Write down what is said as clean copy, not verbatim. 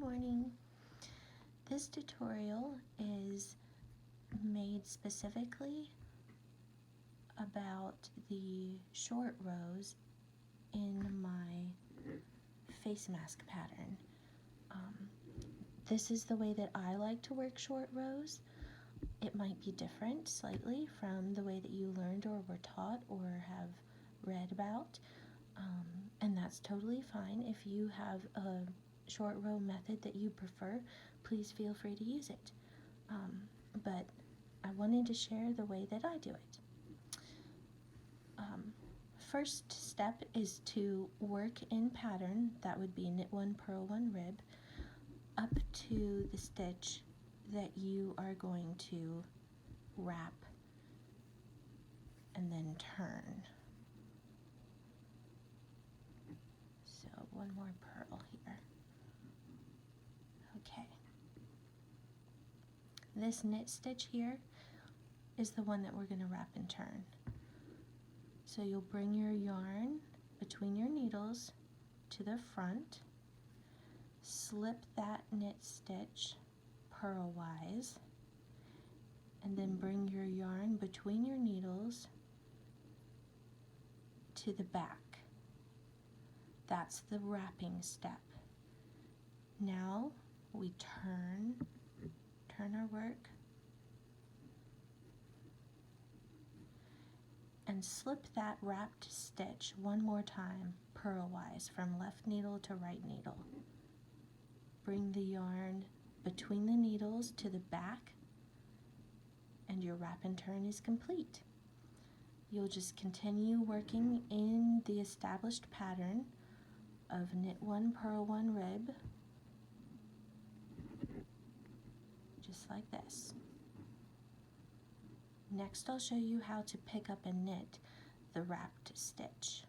morning. This tutorial is made specifically about the short rows in my face mask pattern. This is the way that I like to work short rows. It might be different slightly from the way that you learned or were taught or have read about, and that's totally fine. If you have a short row method that you prefer, please feel free to use it. But I wanted to share the way that I do it. First step is to work in pattern, that would be knit 1, purl 1, rib, up to the stitch that you are going to wrap and then turn. So one more purl here. Okay. This knit stitch here is the one that we're going to wrap and turn. So you'll bring your yarn between your needles to the front, slip that knit stitch purlwise, and then bring your yarn between your needles to the back. That's the wrapping step. Now we turn our work and slip that wrapped stitch one more time purlwise from left needle to right needle. Bring the yarn between the needles to the back and your wrap and turn is complete. You'll just continue working in the established pattern of knit 1, purl 1, rib, just like this. Next I'll show you how to pick up and knit the wrapped stitch.